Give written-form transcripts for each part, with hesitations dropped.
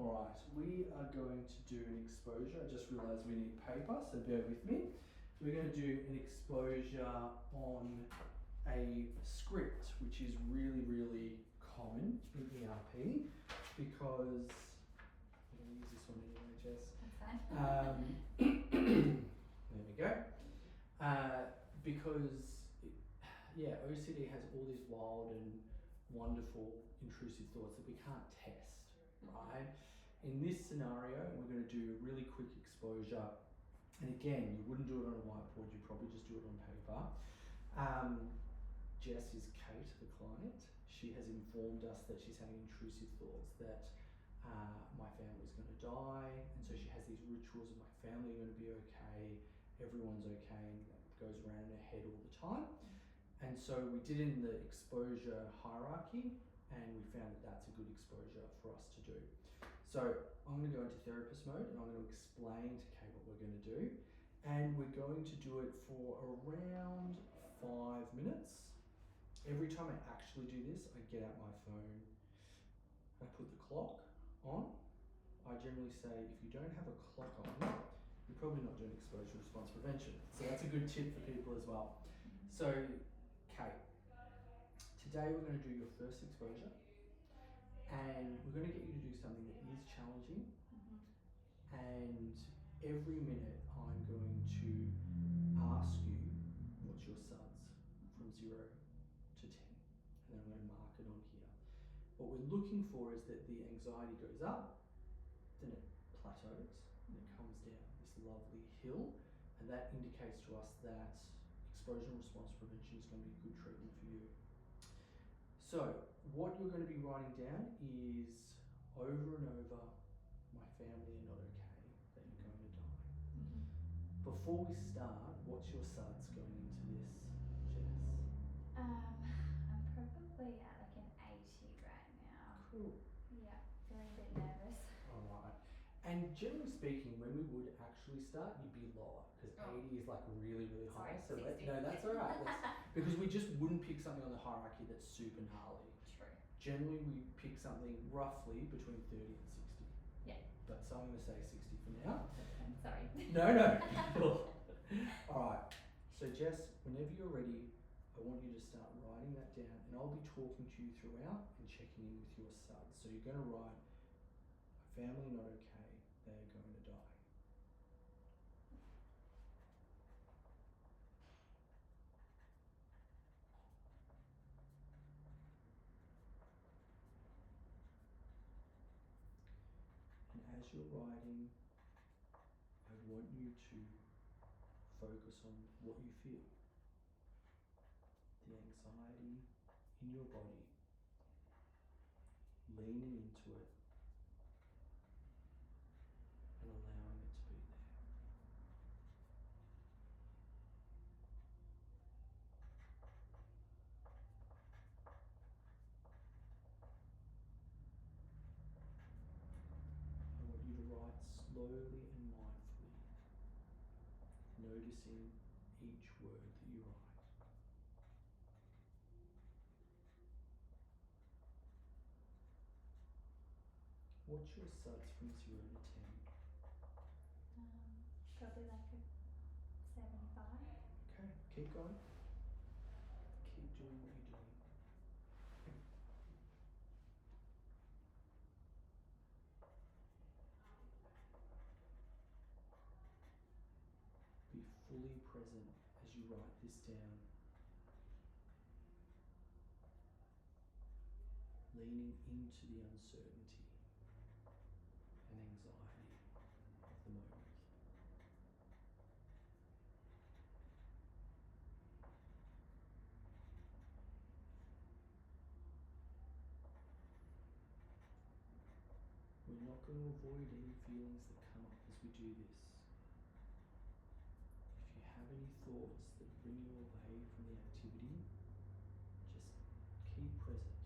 Alright, we are going to do an exposure. I just realised we need paper, so bear with me. We're going to do an exposure on a script, which is really, really common in ERP because I'm going to use this one anyway, Jess. That's fine. There we go. Because OCD has all these wild and wonderful intrusive thoughts that we can't test, right? In this scenario, we're going to do a really quick exposure. And again, you wouldn't do it on a whiteboard, you'd probably just do it on paper. Jess is Kate, the client. She has informed us that she's having intrusive thoughts that my family's going to die, and so she has these rituals of my family are going to be okay, everyone's okay, and that goes around in her head all the time. And so we did in the exposure hierarchy, and we found that that's a good exposure for us to do. So I'm going to go into therapist mode, and I'm going to explain to Kate what we're going to do, and we're going to do it for around 5 minutes. Every time I actually do this, I get out my phone, I put the clock on. I generally say if you don't have a clock on, you're probably not doing exposure response prevention. So that's a good tip for people as well. So Kate, today we're going to do your first exposure, and we're going to get you to do something that is challenging. And every minute I'm going to ask you what's your SUDS from 0 to 10, and then I'm going to mark it on here. What we're looking for is that the anxiety goes up, then it plateaus, and it comes down this lovely hill, and that indicates to us that exposure and response prevention is going to be a good treatment for you. So what you're going to be writing down is over and over, my family are not okay, that you're going to die. Before we start, what's your SUDS going into this, Jess? I'm probably at like an 80 right now. Cool. Yeah, feeling a bit nervous. Alright. And generally speaking, when we would actually start, you'd be lower, because 80 is like really, really high. Sorry, So 60. no, that's alright. Because we just wouldn't pick something on the hierarchy that's super gnarly. True. Generally, we pick something roughly between 30 and 60. Yeah. But so I'm going to say 60 for now. Sorry. No. Alright. So Jess, whenever you're ready, I want you to start writing that down, and I'll be talking to you throughout and checking in with your SUDS. So you're going to write, my family not okay, they're going to die. And as you're writing, I want you to focus on what you feel. The anxiety in your body, leaning into it and allowing it to be there. I want you to write slowly and mindfully, noticing each word that you write. What's your SUDS from 0 to 10? Probably like a 75. Okay, keep going. Keep doing what you're doing. Be fully present as you write this down. Leaning into the uncertainty and anxiety of the moment. We're not going to avoid any feelings that come up as we do this. If you have any thoughts that bring you away from the activity, just keep present.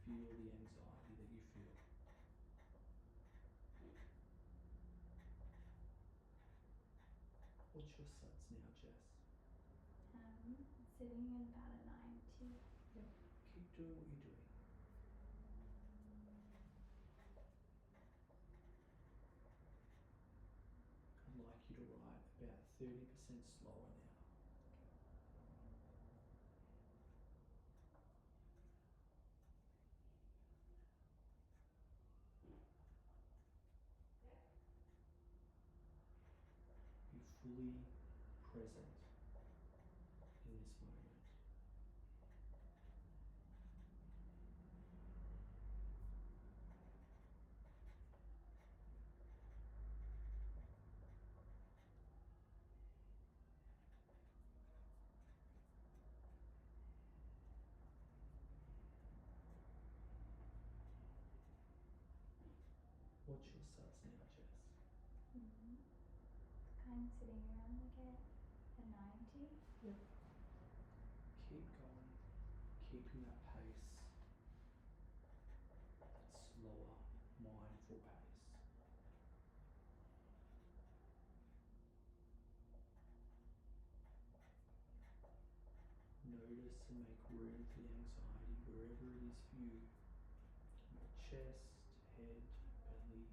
Feel the anxiety that you feel. What's your SUDS now, Jess? Sitting at about a 90. Yep, keep doing what you're doing. 30% slower now. Be fully present in this moment. What's your suds now, Jess? Kind of sitting around like a 90. Yep. Keep going, keeping that pace, that slower, mindful pace. Notice and make room for the anxiety wherever it is for you. Your chest, head, belly.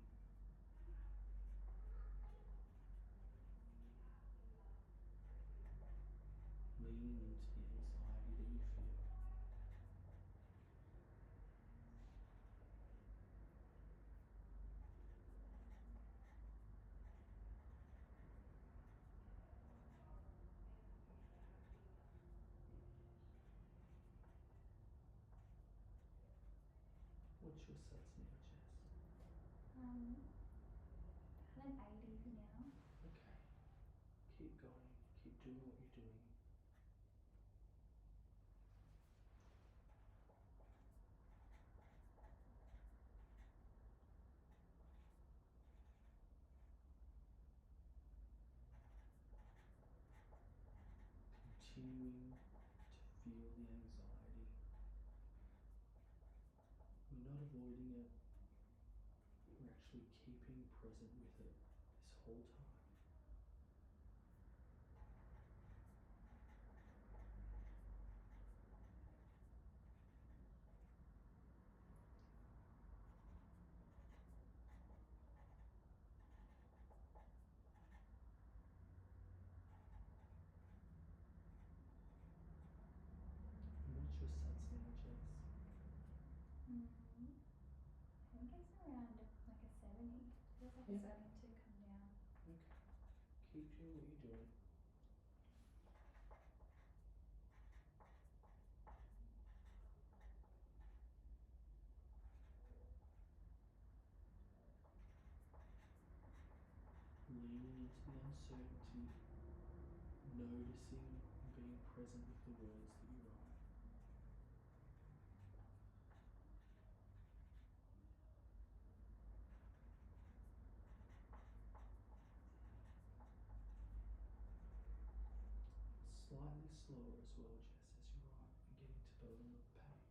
Leaning into the anxiety that you feel. What's your suds now, Jess? About an 80 now. Okay. Keep going. Keep doing what you're doing. Continuing to feel the anxiety. We're not avoiding it. We're actually keeping present with it this whole time. And what's your suds now, Jess? I think it's around like a 70. Feels like it's starting to come down. Okay. Keep doing what you're doing. Leaning into the uncertainty, noticing and being present with the words that you write. Slightly slower as well, Jess, as you write and getting to the bottom of the page.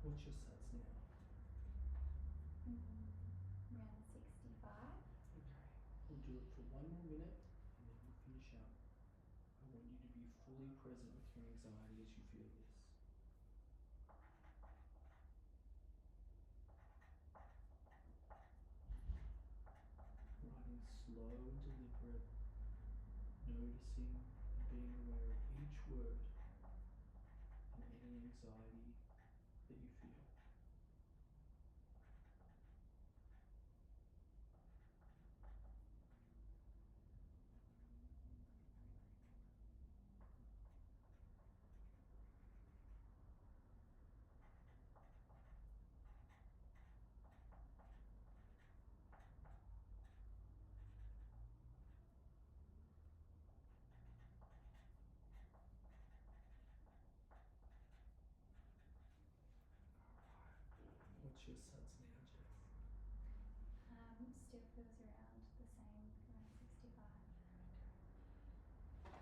What's your suds now? Around 65. Okay. We'll do it for one more minute and then we'll finish up. I want you to be fully present with your anxiety as you feel this. Writing slow and deliberate, noticing and being aware of each word and any anxiety that you feel. What's your suds now, Jess? Still feels around the same, around 65.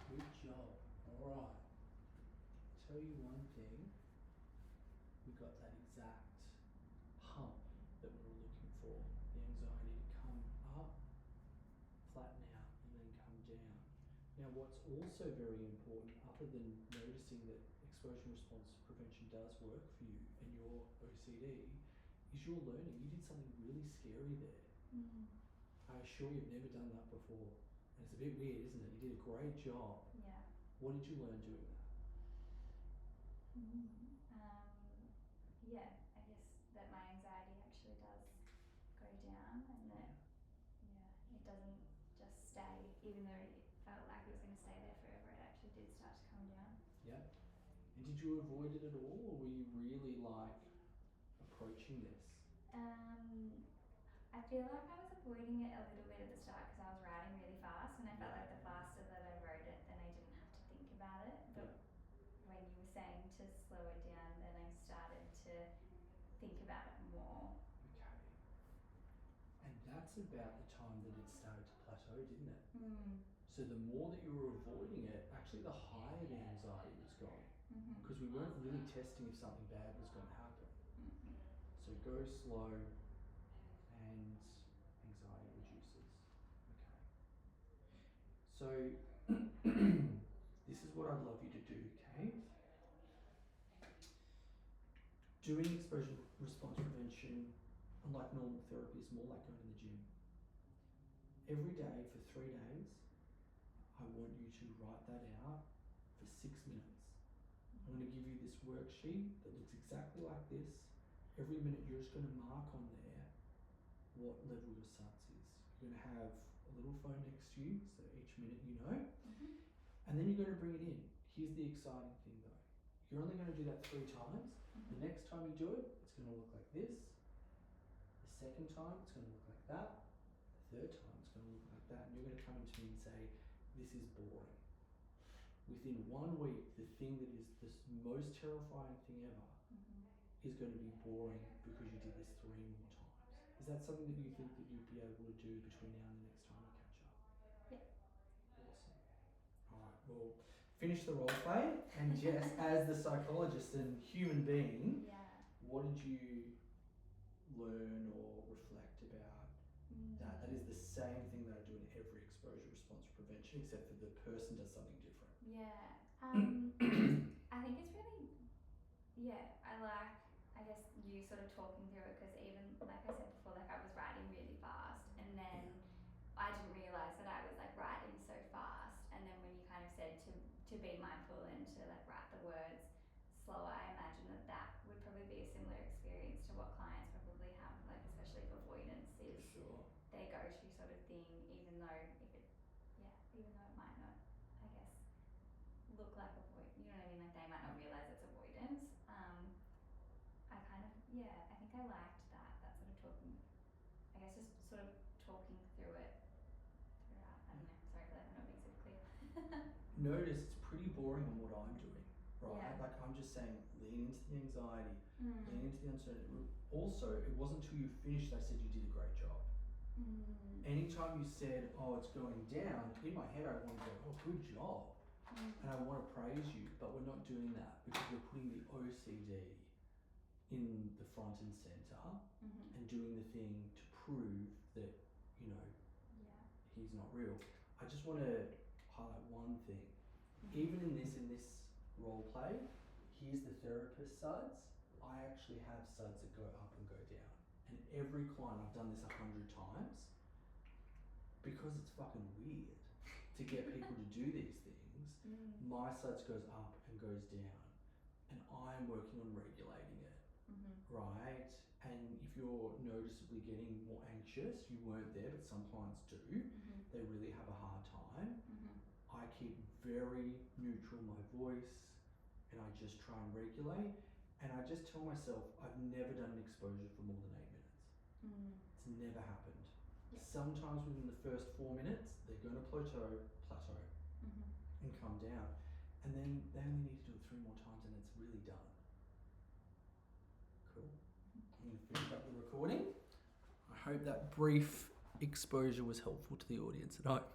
Good job. Alright. Tell you one thing, we got that exact hump that we were looking for. The anxiety to come up, flatten out, and then come Now, what's also very important, other than noticing that exposure response prevention does work for you and your OCD, is your learning. You did something really scary there. I assure you've never done that before. And it's a bit weird, isn't it? You did a great job. Yeah. What did you learn doing that? Yeah, I guess that my anxiety actually does go down and that, it doesn't just stay, even though it felt like it was going to stay there forever, it actually did start to come down. Yeah. And did you avoid it at all, or were you really like approaching this? I feel like I was avoiding it a little bit at the start because I was writing really fast, and I felt like the faster that I wrote it, then I didn't have to think about it. But when you were saying to slow it down, then I started to think about it more. Okay. And that's about the time that it started to plateau, didn't it? So the more that you were avoiding it, actually the higher the anxiety was going. Because we weren't really testing if something bad was going to happen. So go slow and anxiety reduces. Okay. So this is what I'd love you to do, okay? Doing exposure response prevention, unlike normal therapy, is more like going to the gym. Every day for 3 days, I want you to write that out for 6 minutes. I'm going to give you this worksheet that looks exactly like this. Every minute you're just going to mark on there what level your SUDS is. You're going to have a little phone next to you, so each minute you know. And then you're going to bring it in. Here's the exciting thing though. You're only going to do that 3 times. The next time you do it, it's going to look like this. The second time, it's going to look like that. The third time, it's going to look like that. And you're going to come to me and say, this is boring. Within 1 week, the thing that is the most terrifying thing ever is going to be boring because you did this 3 more times. Is that something that you think that you'd be able to do between now and the next time you catch up? Yeah. Awesome. Alright, well, finish the role play. And Jess, as the psychologist and human being, what did you learn or reflect about that? That is the same thing that I do in every exposure response prevention, except that the person does something different. Yeah. I think it's really, I guess you sort of talking through it, because even like I said before, like I was writing really fast, and then I didn't realise that I was like writing so fast, and then when you kind of said to be mindful and to like write the words slower, I imagine that would probably be a similar experience to what clients probably have, like especially if avoidance is their go-to sort of thing, even though it might not, I guess, look like avoid, you know what I mean, like they might not realise it's avoidance. I think I liked that sort of talking, I guess just sort of talking through it throughout. I don't know, sorry for that, I'm not being super clear. Notice it's pretty boring on what I'm doing, right? Yeah. Like I'm just saying, lean into the anxiety, lean into the uncertainty. Also, it wasn't until you finished that I said you did a great job. Anytime you said, oh, it's going down, in my head I want to go, oh, good job. And I want to praise you, but we're not doing that because we're putting the OCD in the front and center and doing the thing to prove that, you know, he's not real. I just want to highlight one thing. Even in this role play, here's the therapist SUDS. I actually have SUDS that go up and go down. And every client, I've done this 100 times because it's fucking weird to get people to do these things. My SUDS goes up and goes down, and I'm working on regulating it, right? And if you're noticeably getting more anxious, you weren't there, but some clients do, they really have a hard time. I keep very neutral my voice, and I just try and regulate, and I just tell myself I've never done an exposure for more than 8 minutes. It's never happened. Sometimes within the first 4 minutes, they're going to plateau and come down. And then they only need to do it 3 more times and it's really done. Cool. I'm going to finish up the recording. I hope that brief exposure was helpful to the audience at home.